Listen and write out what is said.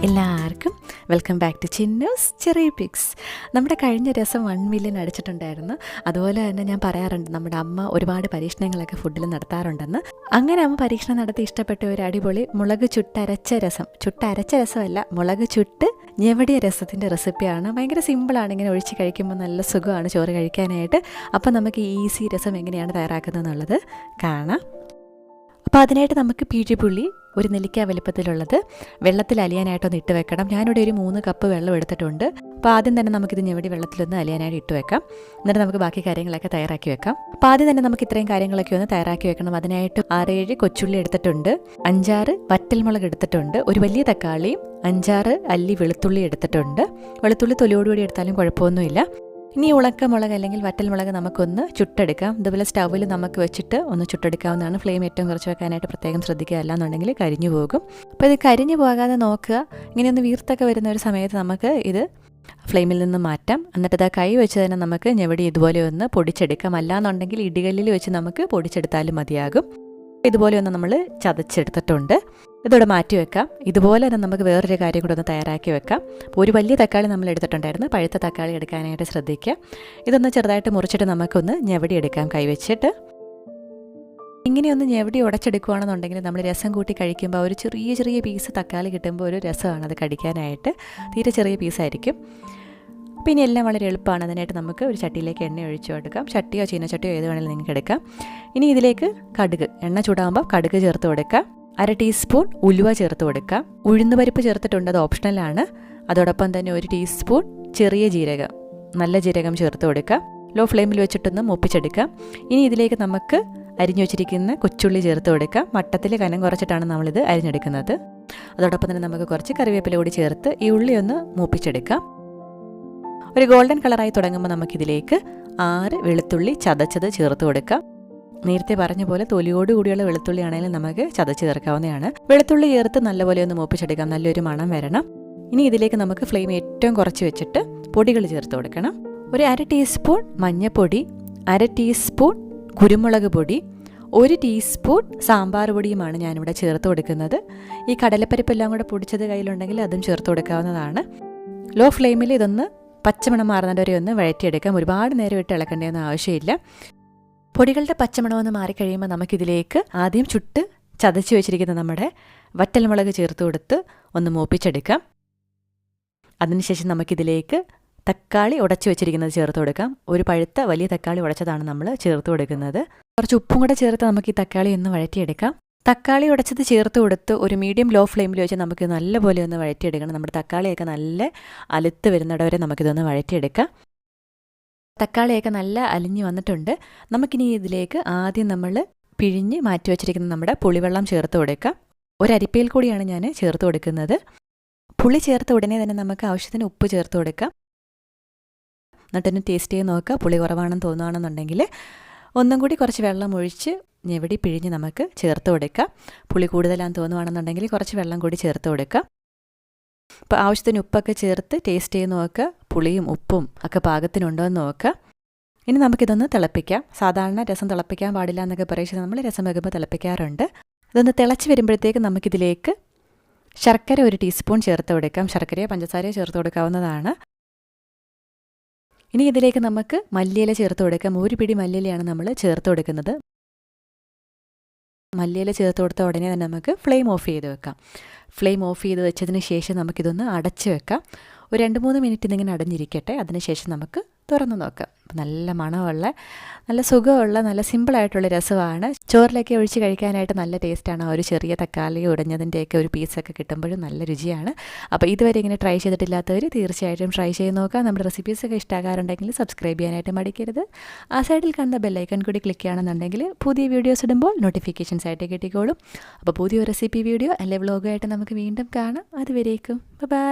എല്ലാവർക്കും welcome back to Chinnoos ചെറിയപിക്സ്. നമ്മുടെ കഴിഞ്ഞ രസം 1 മില്യൺ അടിച്ചിട്ടുണ്ടായിരുന്നു. അതുപോലെ തന്നെ ഞാൻ പറയാറുണ്ട്, നമ്മുടെ അമ്മ ഒരുപാട് പരീക്ഷണങ്ങളൊക്കെ ഫുഡിൽ നടത്താറുണ്ടെന്ന്. അങ്ങനെ അമ്മ പരീക്ഷണം നടത്തി ഇഷ്ടപ്പെട്ട ഒരു അടിപൊളി മുളക് ചുട്ടരച്ച രസമല്ല, മുളക് ചുട്ട് ഞെവടിയ രസത്തിൻ്റെ റെസിപ്പിയാണ്. ഭയങ്കര സിമ്പിളാണ്, ഇങ്ങനെ ഒഴിച്ച് കഴിക്കുമ്പോൾ നല്ല സുഖമാണ് ചോറ് കഴിക്കാനായിട്ട്. അപ്പോൾ നമുക്ക് ഈസി രസം എങ്ങനെയാണ് തയ്യാറാക്കുന്നത് എന്നുള്ളത് കാണാം. അപ്പോൾ അതിനായിട്ട് നമുക്ക് പിഴിപുളി ഒരു നെല്ലിക്ക വലുപ്പത്തിലുള്ളത് വെള്ളത്തിൽ അലിയാനായിട്ടൊന്ന് ഇട്ട് വെക്കണം. ഞാനിവിടെ ഒരു 3 കപ്പ് വെള്ളം എടുത്തിട്ടുണ്ട്. അപ്പോൾ ആദ്യം തന്നെ നമുക്കിത് ഞെവടി വെള്ളത്തിലൊന്ന് അലിയാനായിട്ട് ഇട്ട് വെക്കാം. എന്നിട്ട് നമുക്ക് ബാക്കി കാര്യങ്ങളൊക്കെ തയ്യാറാക്കി വെക്കാം. അപ്പോൾ ആദ്യം തന്നെ നമുക്ക് ഇത്രയും കാര്യങ്ങളൊക്കെ ഒന്ന് തയ്യാറാക്കി വെക്കണം. അതിനായിട്ട് 6-7 കൊച്ചുള്ളി എടുത്തിട്ടുണ്ട്, 5-6 വറ്റൽമുളക് എടുത്തിട്ടുണ്ട്, ഒരു വലിയ തക്കാളിയും 5-6 അല്ലി വെളുത്തുള്ളി എടുത്തിട്ടുണ്ട്. വെളുത്തുള്ളി തൊലിയോടുകൂടി എടുത്താലും കുഴപ്പമൊന്നുമില്ല. ഇനി ഉണക്കമുളക് അല്ലെങ്കിൽ വറ്റൽമുളക് നമുക്കൊന്ന് ചുട്ടെടുക്കാം. ഇതുപോലെ സ്റ്റൗവിൽ നമുക്ക് വെച്ചിട്ട് ഒന്ന് ചുട്ടെടുക്കാവുന്നതാണ്. ഫ്ലെയിം ഏറ്റവും കുറച്ച് വെക്കാനായിട്ട് പ്രത്യേകം ശ്രദ്ധിക്കുക, അല്ലാന്നുണ്ടെങ്കിൽ കരിഞ്ഞു പോകും. അപ്പോൾ ഇത് കരിഞ്ഞു പോകാതെ നോക്കുക. ഇങ്ങനെയൊന്ന് വീർത്തൊക്കെ വരുന്ന ഒരു സമയത്ത് നമുക്ക് ഇത് ഫ്ലെയിമിൽ നിന്ന് മാറ്റാം. എന്നിട്ട് ഇതാ കൈ വെച്ച് തന്നെ നമുക്ക് ഞെവടി ഇതുപോലെ ഒന്ന് പൊടിച്ചെടുക്കാം. അല്ലാന്നുണ്ടെങ്കിൽ ഇടികല്ലിൽ വെച്ച് നമുക്ക് പൊടിച്ചെടുത്താലും മതിയാകും. ഇതുപോലെ ഒന്ന് നമ്മൾ ചതച്ചെടുത്തിട്ടുണ്ട്. ഇതോടെ മാറ്റി വെക്കാം. ഇതുപോലെ തന്നെ നമുക്ക് വേറൊരു കാര്യം കൂടെ ഒന്ന് തയ്യാറാക്കി വെക്കാം. അപ്പോൾ ഒരു വലിയ തക്കാളി നമ്മൾ എടുത്തിട്ടുണ്ടായിരുന്നു. പഴുത്ത തക്കാളി എടുക്കാനായിട്ട് ശ്രദ്ധിക്കുക. ഇതൊന്ന് ചെറുതായിട്ട് മുറിച്ചിട്ട് നമുക്കൊന്ന് ഞെവടി എടുക്കാം കൈവച്ചിട്ട്. ഇങ്ങനെയൊന്ന് ഞെവടി ഉടച്ചെടുക്കുകയാണെന്നുണ്ടെങ്കിൽ നമ്മൾ രസം കൂട്ടി കഴിക്കുമ്പോൾ ഒരു ചെറിയ പീസ് തക്കാളി കിട്ടുമ്പോൾ ഒരു രസമാണ് അത് കടിക്കാനായിട്ട്. തീരെ ചെറിയ പീസായിരിക്കും. പിന്നെ എല്ലാം വളരെ എളുപ്പമാണ്. അതിനായിട്ട് നമുക്ക് ഒരു ചട്ടിയിലേക്ക് എണ്ണ ഒഴിച്ചു കൊടുക്കാം. ചട്ടിയോ ചീനച്ചട്ടിയോ ഏത് വേണമെങ്കിലും നിങ്ങൾക്ക് എടുക്കാം. ഇനി ഇതിലേക്ക് കടുക്, എണ്ണ ചൂടാകുമ്പോൾ കടുക് ചേർത്ത് കൊടുക്കാം. 1/2 ടീസ്പൂൺ ഉലുവ ചേർത്ത് കൊടുക്കാം. ഉഴുന്നുപരിപ്പ് ചേർത്തിട്ടുണ്ട്, അത് ഓപ്ഷണലാണ്. അതോടൊപ്പം തന്നെ 1 ടീസ്പൂൺ ചെറിയ ജീരകം, നല്ല ജീരകം ചേർത്ത് കൊടുക്കാം. ലോ ഫ്ലെയിമിൽ വെച്ചിട്ടൊന്ന് മൂപ്പിച്ചെടുക്കാം. ഇനി ഇതിലേക്ക് നമുക്ക് അരിഞ്ഞു വെച്ചിരിക്കുന്ന കൊച്ചുള്ളി ചേർത്ത് കൊടുക്കാം. വട്ടത്തിൽ കനം കുറച്ചിട്ടാണ് നമ്മളിത് അരിഞ്ഞെടുക്കുന്നത്. അതോടൊപ്പം തന്നെ നമുക്ക് കുറച്ച് കറിവേപ്പില കൂടി ചേർത്ത് ഈ ഉള്ളി ഒന്ന് മൂപ്പിച്ചെടുക്കാം. ഒരു ഗോൾഡൻ കളറായി തുടങ്ങുമ്പോൾ നമുക്കിതിലേക്ക് 6 വെളുത്തുള്ളി ചതച്ചത് ചേർത്ത് കൊടുക്കാം. നേരത്തെ പറഞ്ഞ പോലെ തൊലിയോടുകൂടിയുള്ള വെളുത്തുള്ളി ആണെങ്കിലും നമുക്ക് ചതച്ച് ചേർക്കാവുന്നതാണ്. വെളുത്തുള്ളി ചേർത്ത് നല്ലപോലെ ഒന്ന് മൂപ്പിച്ചെടുക്കാം, നല്ലൊരു മണം വരണം. ഇനി ഇതിലേക്ക് നമുക്ക് ഫ്ലെയിം ഏറ്റവും കുറച്ച് വെച്ചിട്ട് പൊടികൾ ചേർത്ത് കൊടുക്കണം. ഒരു 1/2 ടീസ്പൂൺ മഞ്ഞൾപ്പൊടി, 1/2 ടീസ്പൂൺ കുരുമുളക് പൊടി, 1 ടീസ്പൂൺ സാമ്പാർ പൊടിയുമാണ് ഞാനിവിടെ ചേർത്ത് കൊടുക്കുന്നത്. ഈ കടലപ്പരിപ്പെല്ലാം കൂടെ പൊടിച്ചത് കയ്യിലുണ്ടെങ്കിൽ അതും ചേർത്ത് കൊടുക്കാവുന്നതാണ്. ലോ ഫ്ലെയിമിൽ ഇതൊന്ന് പച്ചമണം മാറുന്നത് വരെ ഒന്ന് വഴറ്റിയെടുക്കാം. ഒരുപാട് നേരം ഇട്ട് ഇളക്കേണ്ടതെന്ന് ആവശ്യമില്ല. പൊടികളുടെ പച്ചമണമെന്ന് മാറിക്കഴിയുമ്പോൾ നമുക്കിതിലേക്ക് ആദ്യം ചുട്ട് ചതച്ച് വെച്ചിരിക്കുന്ന നമ്മുടെ വറ്റൽമുളക് ചേർത്ത് കൊടുത്ത് ഒന്ന് മൂപ്പിച്ചെടുക്കാം. അതിനുശേഷം നമുക്കിതിലേക്ക് തക്കാളി ഉടച്ചു വെച്ചിരിക്കുന്നത് ചേർത്ത് കൊടുക്കാം. ഒരു പഴുത്ത വലിയ തക്കാളി ഉടച്ചതാണ് നമ്മൾ ചേർത്ത് കൊടുക്കുന്നത്. കുറച്ച് ഉപ്പും കൂടെ ചേർത്ത് നമുക്ക് ഈ തക്കാളി ഒന്ന് വഴറ്റിയെടുക്കാം. തക്കാളി ഉടച്ചത് ചേർത്ത് കൊടുത്ത് ഒരു മീഡിയം ലോ ഫ്ലെയിമിൽ വെച്ച് നമുക്ക് നല്ലപോലെ ഒന്ന് വഴറ്റിയെടുക്കണം. നമ്മുടെ തക്കാളിയൊക്കെ നല്ല അലുത്ത് വരുന്നിടവരെ നമുക്കിതൊന്ന് വഴറ്റിയെടുക്കാം. തക്കാളിയൊക്കെ നല്ല അലിഞ്ഞ് വന്നിട്ടുണ്ട്. നമുക്കിനി ഇതിലേക്ക് ആദ്യം നമ്മൾ പിഴിഞ്ഞ് മാറ്റി വെച്ചിരിക്കുന്ന നമ്മുടെ പുളിവെള്ളം ചേർത്ത് കൊടുക്കാം. ഒരു അരിപ്പയിൽ കൂടിയാണ് ഞാൻ ചേർത്ത് കൊടുക്കുന്നത്. പുളി ചേർത്ത ഉടനെ തന്നെ നമുക്ക് ആവശ്യത്തിന് ഉപ്പ് ചേർത്ത് കൊടുക്കാം. എന്നിട്ടൊന്ന് ടേസ്റ്റ് ചെയ്ത് നോക്കുക. പുളി കുറവാണെന്ന് തോന്നുകയാണെന്നുണ്ടെങ്കിൽ ഒന്നും കൂടി കുറച്ച് വെള്ളം ഒഴിച്ച് ഞെവടി പിഴിഞ്ഞ് നമുക്ക് ചേർത്ത് കൊടുക്കാം. പുളി കൂടുതലാണെന്ന് തോന്നുകയാണെന്നുണ്ടെങ്കിൽ കുറച്ച് വെള്ളം കൂടി ചേർത്ത് കൊടുക്കാം. അപ്പോൾ ആവശ്യത്തിന് ഉപ്പൊക്കെ ചേർത്ത് ടേസ്റ്റ് ചെയ്ത് നോക്കുക. പുളിയും ഉപ്പും ഒക്കെ പാകത്തിനുണ്ടോ എന്ന് നോക്കുക. ഇനി നമുക്കിതൊന്ന് തിളപ്പിക്കാം. സാധാരണ രസം തിളപ്പിക്കാൻ പാടില്ല എന്നൊക്കെ പറയുന്നത് നമ്മൾ രസം വെക്കുമ്പോൾ തിളപ്പിക്കാറുണ്ട്. ഇതൊന്ന് തിളച്ച് വരുമ്പോഴത്തേക്ക് നമുക്കിതിലേക്ക് ശർക്കര 1 ടീസ്പൂൺ ചേർത്ത് കൊടുക്കാം. ശർക്കരയോ പഞ്ചസാരയോ ചേർത്ത് കൊടുക്കാവുന്നതാണ്. ഇനി ഇതിലേക്ക് നമുക്ക് മല്ലിയില ചേർത്ത് കൊടുക്കാം. 1 പിടി മല്ലിയിലയാണ് നമ്മൾ ചേർത്ത് കൊടുക്കുന്നത്. മല്ലിയില ചേർത്ത് കൊടുത്ത ഉടനെ തന്നെ നമുക്ക് ഫ്ലെയിം ഓഫ് ചെയ്ത് വെക്കാം. ഫ്ലെയിം ഓഫ് ചെയ്ത് വെച്ചതിന് ശേഷം നമുക്കിതൊന്ന് അടച്ച് വെക്കാം. ഒരു 2-3 മിനിറ്റ് ഇതിങ്ങനെ അടഞ്ഞിരിക്കട്ടെ. അതിനുശേഷം നമുക്ക് തുറന്ന് നോക്കാം. നല്ല മണമുള്ള, നല്ല സുഖമുള്ള, നല്ല സിമ്പിളായിട്ടുള്ള രസമാണ്. ചോറിലൊക്കെ ഒഴിച്ച് കഴിക്കാനായിട്ട് നല്ല ടേസ്റ്റാണ്. ആ ഒരു ചെറിയ തക്കാളി ഉടഞ്ഞതിൻ്റെയൊക്കെ ഒരു പീസൊക്കെ കിട്ടുമ്പോഴും നല്ല രുചിയാണ്. അപ്പോൾ ഇതുവരെ ഇങ്ങനെ ട്രൈ ചെയ്തിട്ടില്ലാത്തവർ തീർച്ചയായിട്ടും ട്രൈ ചെയ്ത് നോക്കാം. നമ്മുടെ റെസിപ്പീസൊക്കെ ഇഷ്ടമാകാറുണ്ടെങ്കിൽ സബ്സ്ക്രൈബ് ചെയ്യാനായിട്ട് മടിക്കരുത്. ആ സൈഡിൽ കാണുന്ന ബെല്ലൈക്കൺ കൂടി ക്ലിക്ക് ചെയ്യുകയാണെന്നുണ്ടെങ്കിൽ പുതിയ വീഡിയോസ് ഇടുമ്പോൾ നോട്ടിഫിക്കേഷൻസ് ആയിട്ട് കിട്ടിക്കോളും. അപ്പോൾ പുതിയ റെസിപ്പി വീഡിയോ അല്ലെ വ്ളോഗായിട്ട് നമുക്ക് വീണ്ടും കാണാം. അതുവരേക്കും ബൈ.